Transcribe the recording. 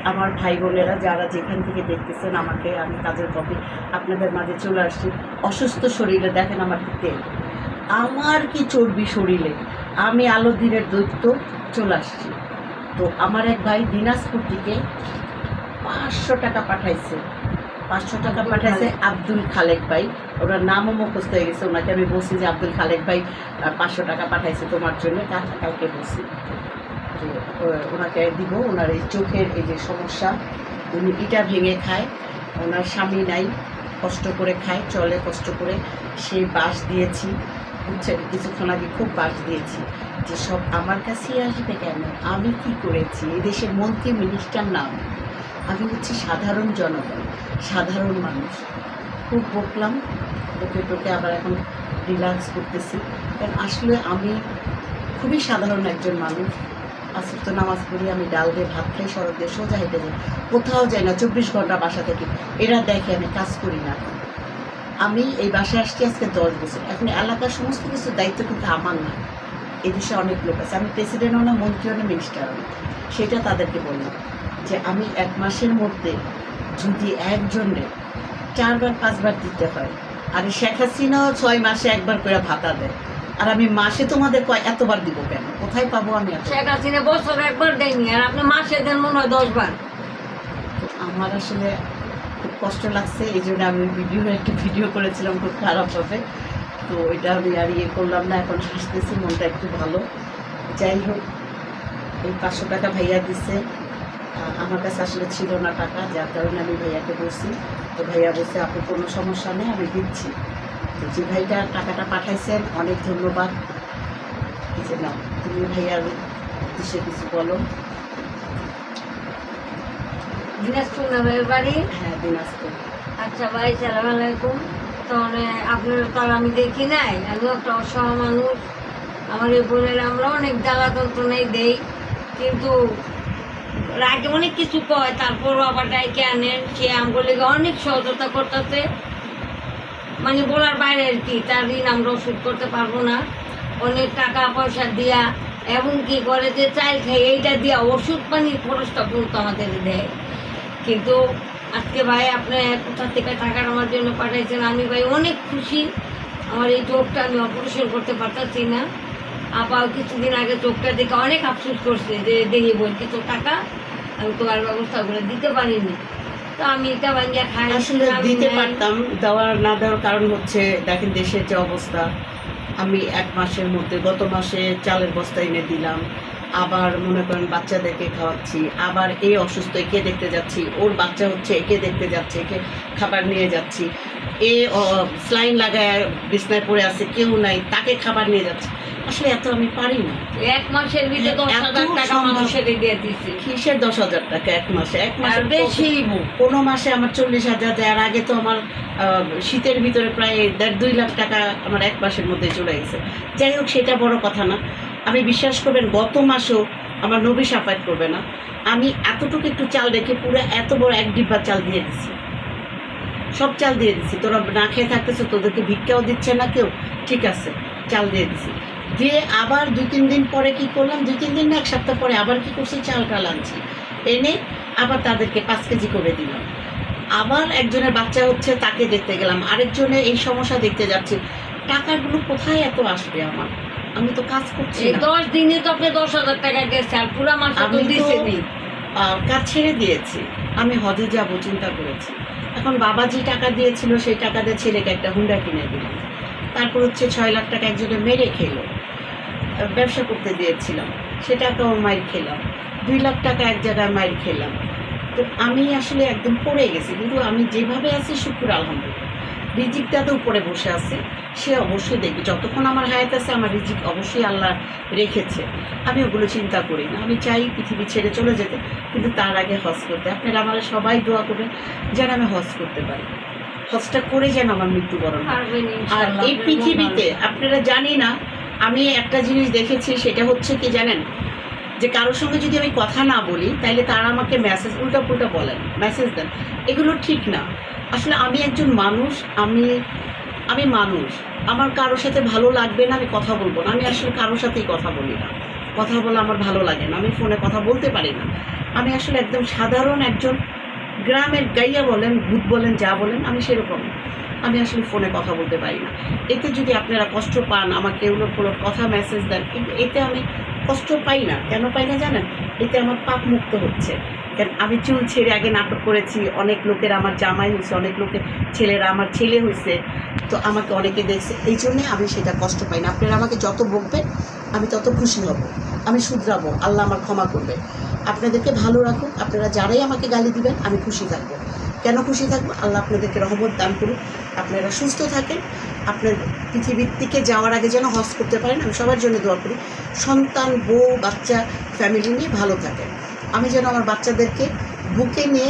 আমার ভাই বোনেরা যারা যেখান থেকে দেখতেছেন আমাকে, আমি কাজের পথে আপনাদের মাঝে চলে আসছি অসুস্থ শরীরে। দেখেন আমার তেল, আমার কি চর্বি শরীরে, আমি আলো দিনের দৈত্য চলে আসছি। তো আমার এক ভাই দিনাজপুর থেকে 500 টাকা পাঠাইছে, 500 টাকা পাঠাইছে আব্দুল খালেক ভাই। ওনার নামও মুখস্থ হয়ে গেছে। ওনাকে আমি বলছি যে আব্দুল খালেক ভাই 500 টাকা পাঠাইছে তোমার জন্য, কালকে বলছি যে ওনাকে দিব। ওনার এই চোখের এই যে সমস্যা, উনি ইটা ভেঙে খায়, ওনার স্বামী নাই, কষ্ট করে খায়, চলে কষ্ট করে। সেই বাস দিয়েছি, বুঝছেন, কিছুক্ষণ আগে খুব বাস দিয়েছি যে সব আমার কাছেই আসবে কেন, আমি কি করেছি, এদেশের মন্ত্রী মিনিস্টার নাম, আমি হচ্ছি সাধারণ জনগণ, সাধারণ মানুষ। খুব বকলাম, বকে আবার এখন রিল্যাক্স করতেছি। কারণ আসলে আমি খুবই সাধারণ একজন মানুষ। আসর তো নামাজ পড়ি, আমি ডাল দিয়ে ভাত খাই, সড়ক দিয়ে সোজা হেঁটে যাই, কোথাও যাই না, 24 ঘন্টা বাসা থেকে। এরা দেখে আমি কাজ করি না। আমি এই বাসায় আসছি আজকে 10 বছর। এখন এলাকার সমস্ত কিছু দায়িত্ব কিন্তু আমার না। এদেশে অনেক লোক আছে, আমি প্রেসিডেন্টও না, মন্ত্রীও না, মিনিস্টারও না। সেটা তাদেরকে বললাম যে আমি 1 মাসের মধ্যে যদি একজনে 4 বার 5 বার দিতে হয়, আর শেখ হাসিনাও 6 মাসে একবার করে ভাতা দেয়, আর আমি মাসে তোমাদের এতবার দিব কেন? কোথায় পাবো আমি? শেখ হাসিনা বছর একবার দেয়নি, আর আপনি মাসে দেন মনে হয় 10 বার। আমার আসলে খুব কষ্ট লাগছে, এই জন্য আমি একটা ভিডিও করেছিলাম খুব খারাপভাবে। তো এটা আমি আর ইয়ে করলাম না, এখন হাসতেছি, মনটা একটু ভালো। যাই হোক, এই 500 টাকা ভাইয়া দিচ্ছে, আমার কাছে আসলে ছিল না টাকা, যার কারণে আমি ভাইয়াকে বলছি। তো ভাইয়া বলছে আপনি কোনো সমস্যা নেই, আমি দিচ্ছি। তো যে ভাইটা টাকাটা পাঠাইছেন অনেক ধন্যবাদ। এই যে নাও, তুমি ভাইয়ার উদ্দেশ্যে কিছু বলো। দিনাজপুর নামের বাড়ি? হ্যাঁ, দিনাজপুর। আচ্ছা ভাই, সালাম আলাইকুম। তাহলে আপনার তো আর আমি দেখি নাই, আমিও একটা অসহায় মানুষ। আমার এই বোনের আমরা অনেক জ্বালা যন্ত্রণাই দেই, কিন্তু রাগে অনেক কিছু কয়, তারপরও আবার ডাইকে আনেন। সে আমগুলি অনেক সহযোগিতা করতেছে, মানে বলার বাইরে আর কি। তার ঋণ আমরা ওষুধ করতে পারবো না, অনেক টাকা পয়সা দিয়া, এবং কি করে যে চাল খাই এইটা দিয়া ওষুধ পানির খরচটা পর্যন্ত আমাদের দেয়। কিন্তু আজকে ভাই আপনি কোথা থেকে টাকা আমার জন্য পাঠাইছেন, আমি ভাই অনেক খুশি। আমার এই চোখটা আমি অপারেশন করতে পারতাছি না। আবার কিছুদিন আগে চোখটা দেখে অনেক আফসোস করছে যে দেখি বল কিছু টাকা আমি তোমার ব্যবস্থা করে দিতে পারিনি। তো আমি এটা ভাঙ্গিয়া খাই, আসলে দিতে পারতাম, দেওয়ার না দেওয়ার কারণ হচ্ছে দেখেন দেশের যে অবস্থা। আমি 1 মাসের মধ্যে গত মাসে চালের বস্তা এনে দিলাম, আবার মনে করেন বাচ্চাদেরকে খাওয়াচ্ছি, আবার এই অসুস্থ একে দেখতে যাচ্ছি, ওর বাচ্চা হচ্ছে একে দেখতে যাচ্ছে, একে খাবার নিয়ে যাচ্ছি, এ স্লাইন লাগায় বিছনায় পড়ে আছে, কেউ নাই, তাকে খাবার নিয়ে যাচ্ছে। আসলে এত আমি পারি না। 1 মাসের ভিতরে 10,000 টাকা মানুষের দিয়ে দিচ্ছি। কিসের 10,000 টাকা 1 মাসে? 1 মাসে বেশি, কোনো মাসে আমার 40,000 যায়। আর আগে তো আমার শীতের ভিতরে প্রায় 1.5-2 লাখ টাকা আমার 1 মাসের মধ্যে চলে গেছে। যাই হোক, সেটা বড় কথা না। আমি বিশ্বাস করবেন গত মাসেও আমার নবী সাফায়াত করবে না, আমি এতটুকু একটু চাল রেখে পুরো এত বড় 1 ডিব্বা চাল দিয়ে দিছি, সব চাল দিয়ে দিছি। তোরা না খেয়ে থাকতেছে, তোদেরকে ভিক্ষাও দিচ্ছে না কেউ, ঠিক আছে, চাল দিয়ে দিছি। দিয়ে আবার 2-3 দিন পরে কি করলাম, 2-3 দিন না 1 সপ্তাহ পরে আবার কি করছি, চালটা আনছি, এনে আবার তাদেরকে 5 কেজি করে দিলাম। আবার একজনের বাচ্চা হচ্ছে, তাকে দেখতে গেলাম, আরেকজনের এই সমস্যা দেখতে যাচ্ছি। টাকাগুলো কোথায় এত আসবে আমার? আমি তো কাজ করছি না। 10 দিনে তো আপনি 10,000 টাকা গেছে, আর পুরো মাস তো দিছেনি। কাজ ছেড়ে দিয়েছি, আমি হজে যাব চিন্তা করেছি। এখন বাবা যে টাকা দিয়েছিল সেই টাকা দিয়ে ছেলেকে একটা হুন্ডা কিনে দিলাম। তারপর হচ্ছে 6 লাখ টাকা একজনে মেরে খেলো, ব্যবসা করতে দিয়েছিলাম, সেটাকেও মাইর খেলাম। 2 লাখ টাকা এক জায়গায় মাইর খেলাম। তো আমি আসলে একদম পড়ে গেছি, কিন্তু আমি যেভাবে আছি শুক্র আলহামদুলিল্লাহ। রিজিক দাদা উপরে বসে আছে, সে অবশ্যই দেখবে, যতক্ষণ আমার হায়াত আছে আমার রিজিক অবশ্যই আল্লাহ রেখেছে। আমি ওগুলো চিন্তা করি না। আমি চাই পৃথিবী ছেড়ে চলে যেতে, কিন্তু তার আগে হজ করতে। আপনারা আমার সবাই দোয়া করবেন যেন আমি হজ করতে পারি, হজটা করে যেন আমার মৃত্যুবরণ হয়। আর এই পৃথিবীতে আপনারা জানি না, আমি একটা জিনিস দেখেছি, সেটা হচ্ছে কি জানেন, যে কারোর সঙ্গে যদি আমি কথা না বলি তাহলে তারা আমাকে মেসেজ উল্টা পুল্টা বলেন, মেসেজ দেন। এগুলো ঠিক না। আসলে আমি একজন মানুষ, আমি মানুষ, আমার কারোর সাথে ভালো লাগবে না, আমি কথা বলবো না। আমি আসলে কারোর সাথেই কথা বলি না, কথা বলা আমার ভালো লাগে না, আমি ফোনে কথা বলতে পারি না। আমি আসলে একদম সাধারণ একজন গ্রামের গাইয়া বলেন, ভূত বলেন, যা বলেন, আমি সেরকম। আমি আসলে ফোনে কথা বলতে পারি না। এতে যদি আপনারা কষ্ট পান, আমাকে উলট পুলট কথা মেসেজ দেন, কিন্তু এতে আমি কষ্ট পাই না। কেন পাই না জানেন? এতে আমার পাপ মুক্ত হচ্ছে। কেন আমি চুল ছেড়ে আগে নাটক করেছি, অনেক লোকের আমার জামাই হয়েছে, অনেক লোকের ছেলেরা আমার ছেলে হয়েছে, তো আমাকে অনেকে দেখছে, এই জন্যে আমি সেটা কষ্ট পাই না। আপনারা আমাকে যত বকবেন আমি তত খুশি হব, আমি শুধরাবো, আল্লাহ আমার ক্ষমা করবে। আপনাদেরকে ভালো রাখুন, আপনারা যারাই আমাকে গালি দিবেন আমি খুশি থাকবো। কেন খুশি থাকবো? আল্লাহ আপনাদেরকে রহমত দান করুন, আপনারা সুস্থ থাকেন, আপনার পৃথিবীর থেকে যাওয়ার আগে যেন হজ করতে পারেন। আমি সবার জন্য দোয়া করি, সন্তান, বউ, বাচ্চা, ফ্যামিলি নিয়ে ভালো থাকেন। আমি যেন আমার বাচ্চাদেরকে বুকে নিয়ে